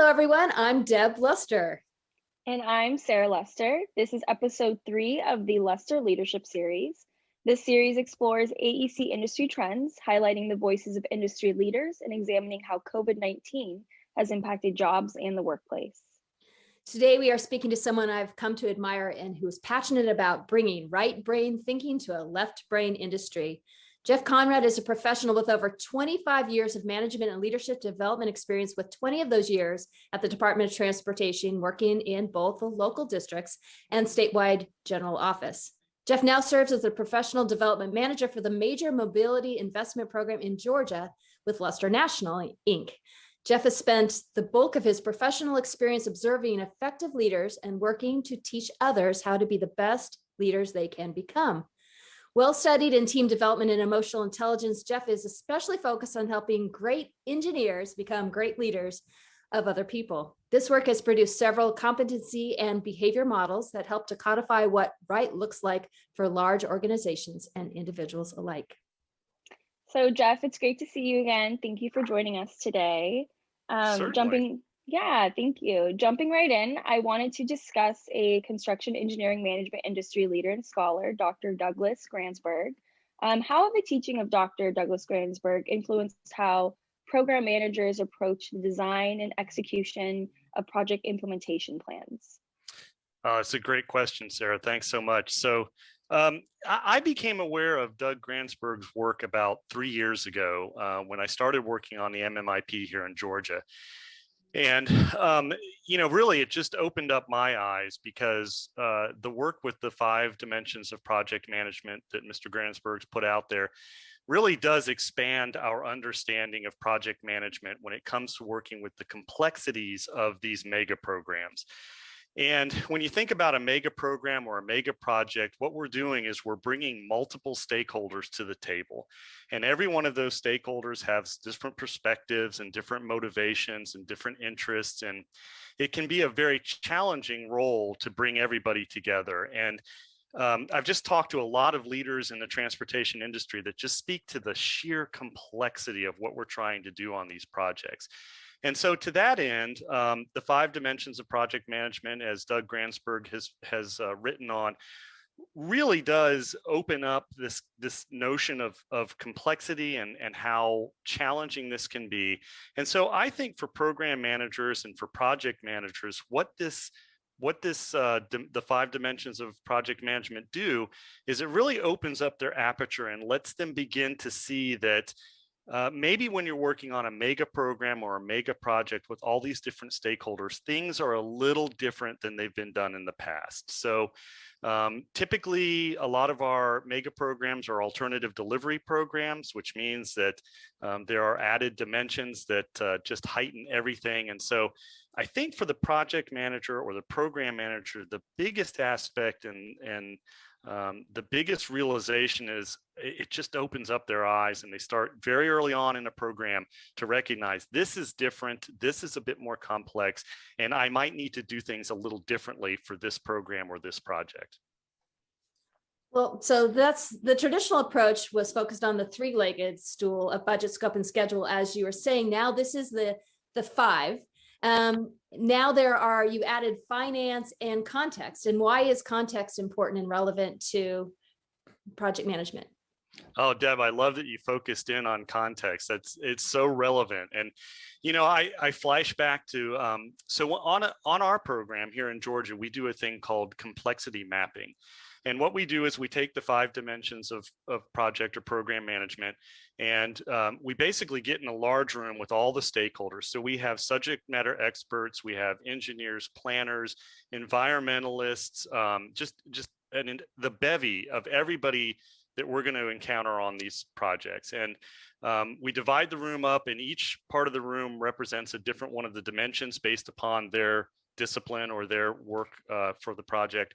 everyone. I'm Deb Luster. And I'm Sarah Lester. This is episode 3 of the Lester Leadership Series. This series explores AEC industry trends, highlighting the voices of industry leaders and examining how COVID-19 has impacted jobs and the workplace. Today, we are speaking to someone I've come to admire and who is passionate about bringing right brain thinking to a left brain industry. Jeff Conrad is a professional with over 25 years of management and leadership development experience, with 20 of those years at the Department of Transportation, working in both the local districts and statewide general office. Jeff now serves as the professional development manager for the major mobility investment program in Georgia with Luster National, Inc. Jeff has spent the bulk of his professional experience observing effective leaders and working to teach others how to be the best leaders they can become. Well studied in team development and emotional intelligence, Jeff is especially focused on helping great engineers become great leaders of other people. This work has produced several competency and behavior models that help to codify what right looks like for large organizations and individuals alike. So Jeff, it's great to see you again. Thank you for joining us today. Certainly. Thank you. Jumping right in, I wanted to discuss a construction engineering management industry leader and scholar, Dr. Douglas Gransberg. How have the teaching of Dr. Douglas Gransberg influenced how program managers approach the design and execution of project implementation plans? It's a great question, Sarah. Thanks so much. So I became aware of Doug Gransberg's work about 3 years ago when I started working on the MMIP here in Georgia. And, really, it just opened up my eyes because the work with the 5 dimensions of project management that Mr. Gransberg's put out there really does expand our understanding of project management when it comes to working with the complexities of these mega programs. And when you think about a mega program or a mega project, what we're doing is we're bringing multiple stakeholders to the table. And every one of those stakeholders has different perspectives and different motivations and different interests. And it can be a very challenging role to bring everybody together. And I've just talked to a lot of leaders in the transportation industry that just speak to the sheer complexity of what we're trying to do on these projects. And so to that end, the 5 dimensions of project management, as Doug Gransberg has written on, really does open up this notion of complexity and how challenging this can be. And so I think for program managers and for project managers, what the 5 dimensions of project management do is it really opens up their aperture and lets them begin to see that maybe when you're working on a mega program or a mega project with all these different stakeholders, things are a little different than they've been done in the past. So typically, a lot of our mega programs are alternative delivery programs, which means that there are added dimensions that just heighten everything. And so I think for the project manager or the program manager, the biggest aspect and the biggest realization is it just opens up their eyes, and they start very early on in a program to recognize this is different, this is a bit more complex, and I might need to do things a little differently for this program or this project. Well, so that's the traditional approach was focused on the 3-legged stool of budget, scope, and schedule, as you were saying. Now this is the 5. Now you added finance and context. And why is context important and relevant to project management? Oh, Deb, I love that you focused in on context. It's so relevant. And, I flash back to, so on our program here in Georgia, we do a thing called complexity mapping. And what we do is we take the 5 dimensions of project or program management, and we basically get in a large room with all the stakeholders. So we have subject matter experts, we have engineers, planners, environmentalists, and the bevy of everybody that we're going to encounter on these projects. And we divide the room up, and each part of the room represents a different one of the dimensions based upon their discipline or their work for the project.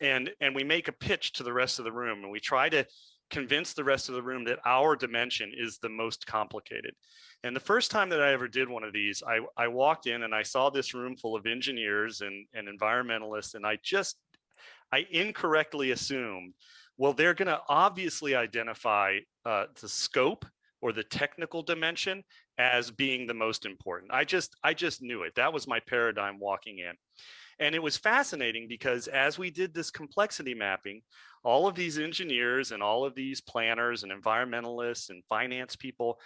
And we make a pitch to the rest of the room, and we try to convince the rest of the room that our dimension is the most complicated. And the first time that I ever did one of these, I walked in and I saw this room full of engineers and environmentalists, and I incorrectly assumed, well, they're going to obviously identify the scope or the technical dimension as being the most important. I just knew it. That was my paradigm walking in. And it was fascinating because as we did this complexity mapping, all of these engineers and all of these planners and environmentalists and finance people,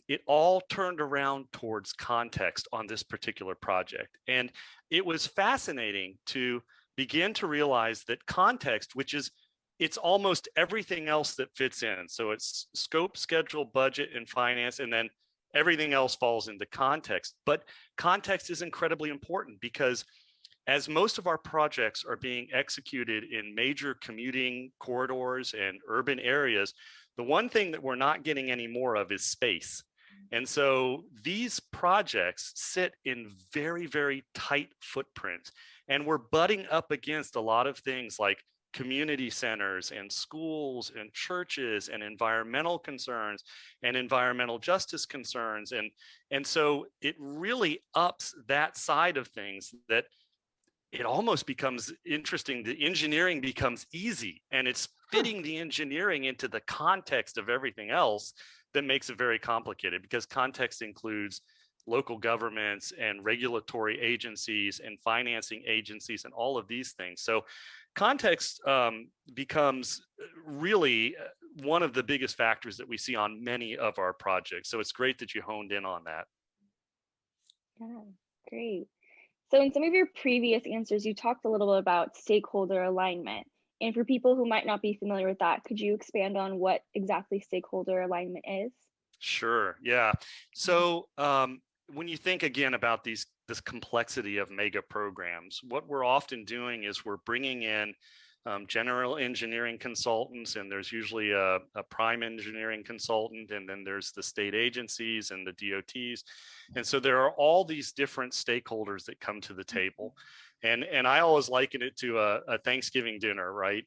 it all turned around towards context on this particular project. And it was fascinating to begin to realize that context, which is, it's almost everything else that fits in. So it's scope, schedule, budget, and finance, and then everything else falls into context. But context is incredibly important because as most of our projects are being executed in major commuting corridors and urban areas, the one thing that we're not getting any more of is space. And so these projects sit in very, very tight footprints, and we're butting up against a lot of things like community centers and schools and churches and environmental concerns and environmental justice concerns. And so it really ups that side of things that it almost becomes interesting. The engineering becomes easy, and it's fitting the engineering into the context of everything else that makes it very complicated, because context includes local governments and regulatory agencies and financing agencies and all of these things. So context becomes really one of the biggest factors that we see on many of our projects. So it's great that you honed in on that. Yeah, great. So in some of your previous answers, you talked a little bit about stakeholder alignment. And for people who might not be familiar with that, could you expand on what exactly stakeholder alignment is? Sure, yeah. So when you think again about this complexity of mega programs, what we're often doing is we're bringing in general engineering consultants, and there's usually a prime engineering consultant, and then there's the state agencies and the DOTs. And so there are all these different stakeholders that come to the table. And I always liken it to a Thanksgiving dinner, right?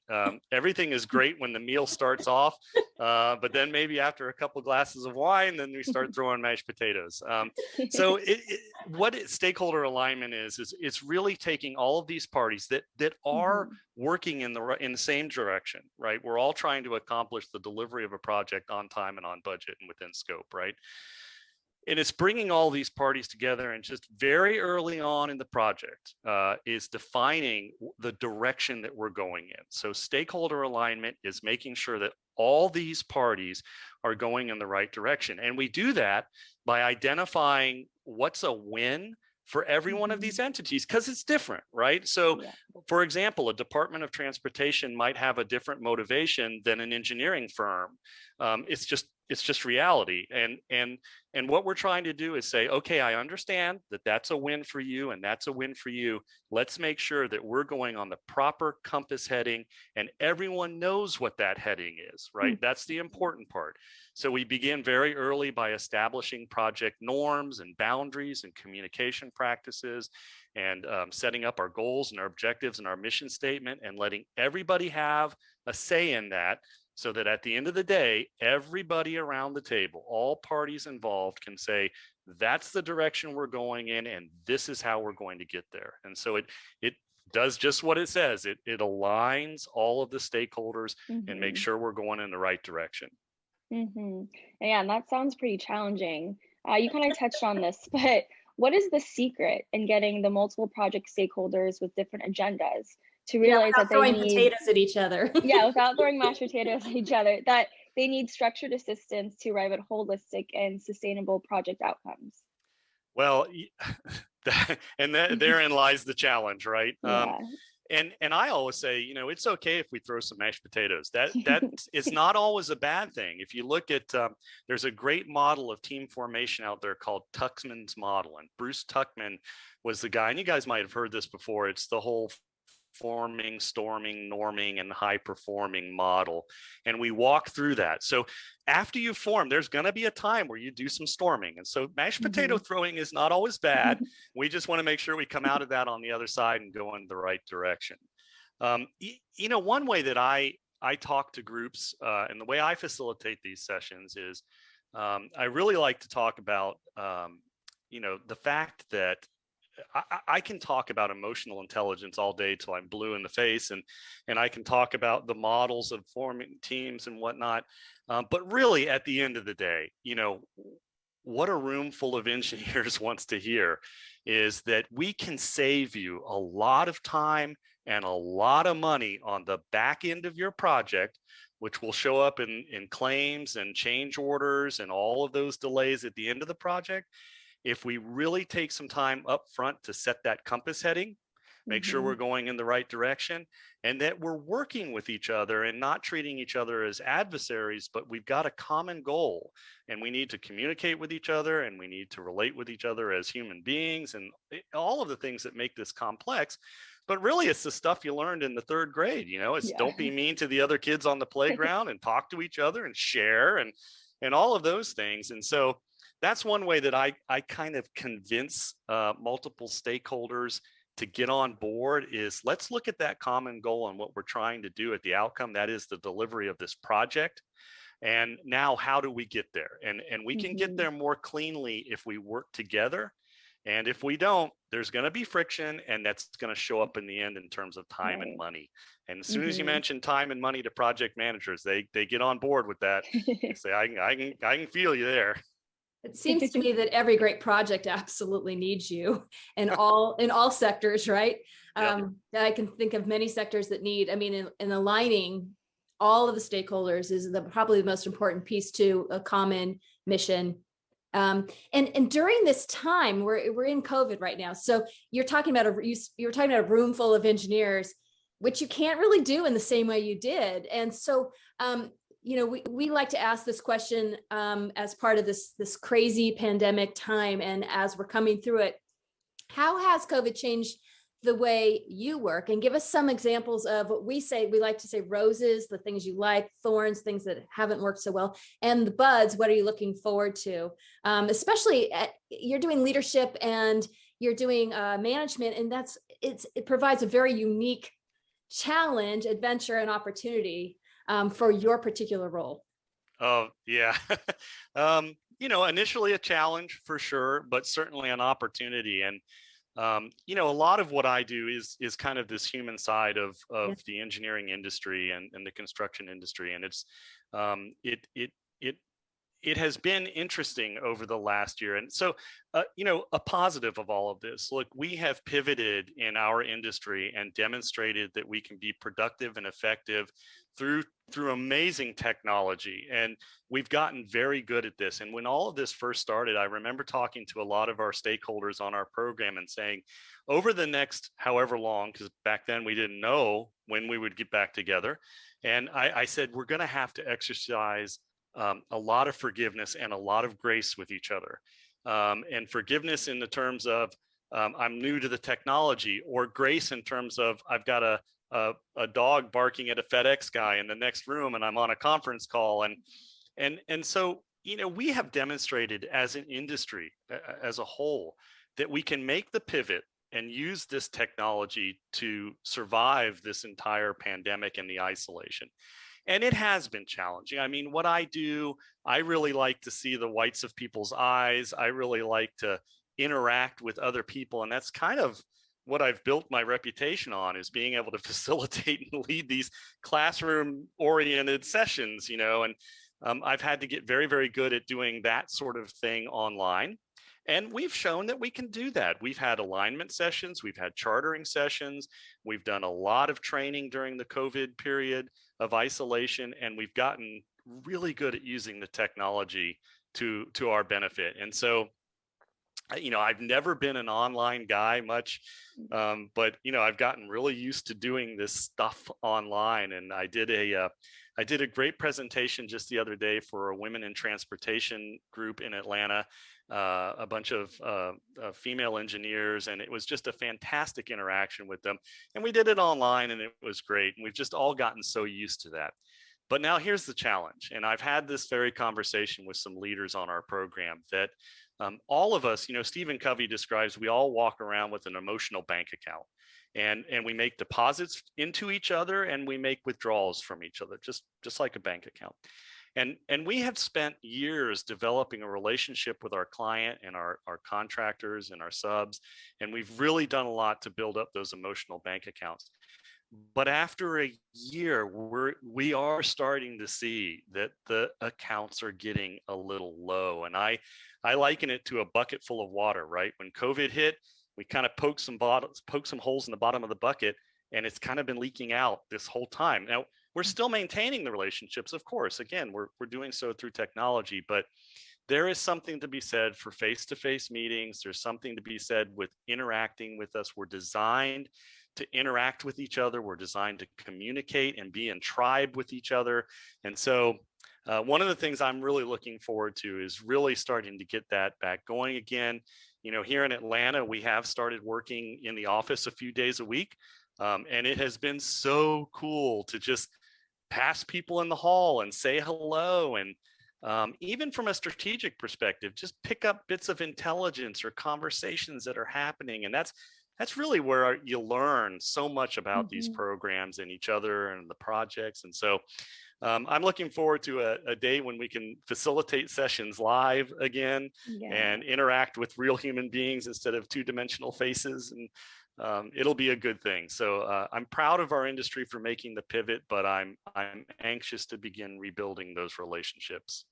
Everything is great when the meal starts off, but then maybe after a couple glasses of wine, then we start throwing mashed potatoes. So what stakeholder alignment is it's really taking all of these parties that are working in the same direction, right? We're all trying to accomplish the delivery of a project on time and on budget and within scope, right? And it's bringing all these parties together, and just very early on in the project is defining the direction that we're going in. So stakeholder alignment is making sure that all these parties are going in the right direction. And we do that by identifying what's a win for every one of these entities, because it's different, right? So for example, a Department of Transportation might have a different motivation than an engineering firm. It's just reality. And what we're trying to do is say, okay, I understand that that's a win for you and that's a win for you. Let's make sure that we're going on the proper compass heading, and everyone knows what that heading is, right? That's the important part. So we begin very early by establishing project norms and boundaries and communication practices, and setting up our goals and our objectives and our mission statement, and letting everybody have a say in that, so that at the end of the day, everybody around the table, all parties involved, can say, that's the direction we're going in, and this is how we're going to get there. And so it does just what it says. It aligns all of the stakeholders and makes sure we're going in the right direction. Yeah, and that sounds pretty challenging. You kind of touched on this, but what is the secret in getting the multiple project stakeholders with different agendas to realize that they throwing need potatoes at each other? without throwing mashed potatoes at each other, that they need structured assistance to arrive at holistic and sustainable project outcomes? Well, and therein lies the challenge, right? And I always say, it's okay if we throw some mashed potatoes. That is not always a bad thing. If you look at, there's a great model of team formation out there called Tuckman's model, and Bruce Tuckman was the guy, and you guys might have heard this before. It's the whole forming, storming, norming, and high performing model. And we walk through that. So after you form, there's going to be a time where you do some storming. And so mashed potato throwing is not always bad. We just want to make sure we come out of that on the other side and go in the right direction. One way that I talk to groups and the way I facilitate these sessions is I really like to talk about, the fact that I can talk about emotional intelligence all day till I'm blue in the face, and I can talk about the models of forming teams and whatnot. But really, at the end of the day, what a room full of engineers wants to hear is that we can save you a lot of time and a lot of money on the back end of your project, which will show up in claims and change orders and all of those delays at the end of the project. If we really take some time up front to set that compass heading, make sure we're going in the right direction, and that we're working with each other and not treating each other as adversaries, but we've got a common goal, and we need to communicate with each other, and we need to relate with each other as human beings, and all of the things that make this complex. But really, it's the stuff you learned in the third grade. It's don't be mean to the other kids on the playground, and talk to each other and share, and all of those things. And so that's one way that I kind of convince multiple stakeholders to get on board is, let's look at that common goal and what we're trying to do at the outcome, that is the delivery of this project. And now how do we get there? And we can get there more cleanly if we work together. And if we don't, there's going to be friction, and that's going to show up in the end in terms of time and money. And as soon as you mention time and money to project managers, they get on board with that. They say, I can feel you there. It seems to me that every great project absolutely needs you in all sectors, right? Yep. I can think of many sectors that need, in aligning all of the stakeholders is probably the most important piece to a common mission. And during this time, we're in COVID right now. So you're talking about you were talking about a room full of engineers, which you can't really do in the same way you did. And so, we like to ask this question as part of this crazy pandemic time. And as we're coming through it, how has COVID changed the way you work? And give us some examples of what we like to say roses, the things you like, thorns, things that haven't worked so well, and the buds, what are you looking forward to? Especially you're doing leadership and you're doing management, and it provides a very unique challenge, adventure, and opportunity for your particular role. Oh, yeah. Initially a challenge for sure, but certainly an opportunity. And, a lot of what I do is kind of this human side of the engineering industry and the construction industry. And it's, it has been interesting over the last year. And so, a positive of all of this, look, we have pivoted in our industry and demonstrated that we can be productive and effective through amazing technology. And we've gotten very good at this. And when all of this first started, I remember talking to a lot of our stakeholders on our program and saying, over the next however long, because back then we didn't know when we would get back together. And I said, we're going to have to exercise a lot of forgiveness and a lot of grace with each other. And forgiveness in the terms of I'm new to the technology, or grace in terms of I've got a dog barking at a FedEx guy in the next room and I'm on a conference call. And so, we have demonstrated as an industry, as a whole, that we can make the pivot and use this technology to survive this entire pandemic and the isolation. And it has been challenging. What I do, I really like to see the whites of people's eyes. I really like to interact with other people. And that's kind of what I've built my reputation on, is being able to facilitate and lead these classroom oriented sessions, and I've had to get very, very good at doing that sort of thing online. And we've shown that we can do that. We've had alignment sessions, we've had chartering sessions, we've done a lot of training during the COVID period of isolation, and we've gotten really good at using the technology to our benefit. And so, I've never been an online guy much, but I've gotten really used to doing this stuff online. And I did a great presentation just the other day for a women in transportation group in Atlanta, a bunch of female engineers, and it was just a fantastic interaction with them. And we did it online, and it was great. And we've just all gotten so used to that. But now here's the challenge. And I've had this very conversation with some leaders on our program that all of us, Stephen Covey describes, we all walk around with an emotional bank account, and we make deposits into each other and we make withdrawals from each other, just like a bank account. And we have spent years developing a relationship with our client and our contractors and our subs, and we've really done a lot to build up those emotional bank accounts. But after a year, we are starting to see that the accounts are getting a little low. And I liken it to a bucket full of water, right? When COVID hit, we kind of poked some holes in the bottom of the bucket, and it's kind of been leaking out this whole time. Now, we're still maintaining the relationships, of course. Again, we're doing so through technology, but there is something to be said for face-to-face meetings. There's something to be said with interacting with us. We're designed to interact with each other. We're designed to communicate and be in tribe with each other. And so one of the things I'm really looking forward to is really starting to get that back going again. You know, here in Atlanta, we have started working in the office a few days a week. And it has been so cool to just pass people in the hall and say hello. And even from a strategic perspective, just pick up bits of intelligence or conversations that are happening. And that's really where you learn so much about these programs and each other and the projects. And so I'm looking forward to a day when we can facilitate sessions live again and interact with real human beings instead of two-dimensional faces. And it'll be a good thing. So I'm proud of our industry for making the pivot, but I'm anxious to begin rebuilding those relationships.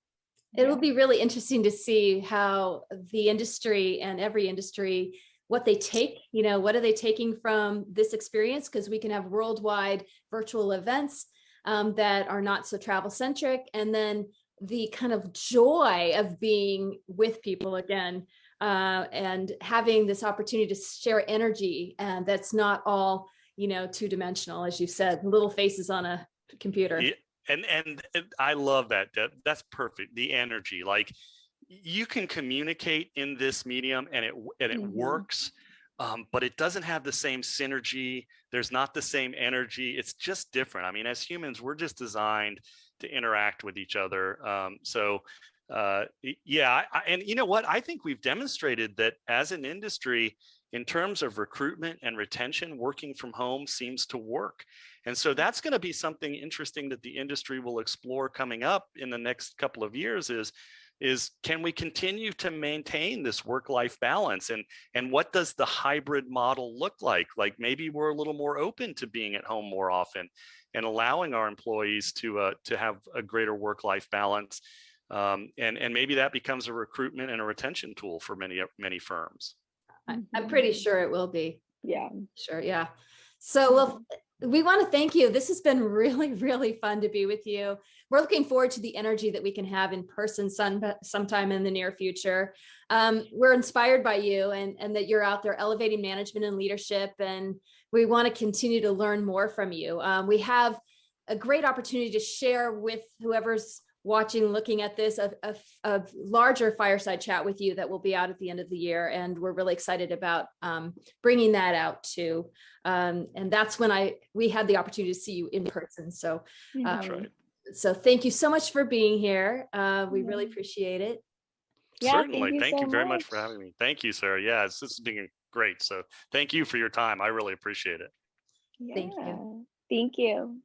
It will be really interesting to see how the industry and every industry, what they take, you know, what are they taking from this experience? Because we can have worldwide virtual events that are not so travel centric. And then the kind of joy of being with people again and having this opportunity to share energy. And that's not all, you know, two-dimensional, as you said, little faces on a computer. Yeah, and I love that. That's perfect. The energy, like you can communicate in this medium and it works. But it doesn't have the same synergy. There's not the same energy. It's just different. I mean, as humans, we're just designed to interact with each other. Yeah, and you know what? I think we've demonstrated that as an industry, in terms of recruitment and retention, working from home seems to work. And so that's going to be something interesting that the industry will explore coming up in the next couple of years is can we continue to maintain this work-life balance, and what does the hybrid model look like? Like maybe we're a little more open to being at home more often and allowing our employees to have a greater work-life balance. And maybe that becomes a recruitment and a retention tool for many firms. I'm pretty sure it will be. Yeah. Sure. Yeah. So, well, we want to thank you. This has been really, really fun to be with you. We're looking forward to the energy that we can have in person sometime in the near future. We're inspired by you and that you're out there elevating management and leadership, and we want to continue to learn more from you. We have a great opportunity to share with whoever's watching, looking at this, a larger fireside chat with you that will be out at the end of the year. And we're really excited about bringing that out too. And that's when we had the opportunity to see you in person. So, That's right. So thank you so much for being here. We really appreciate it. Yeah, Certainly. thank you Thank so you very much much for having me. Thank you, Sarah. Yeah, this has been great. So thank you for your time. I really appreciate it. Yeah. Thank you. Thank you.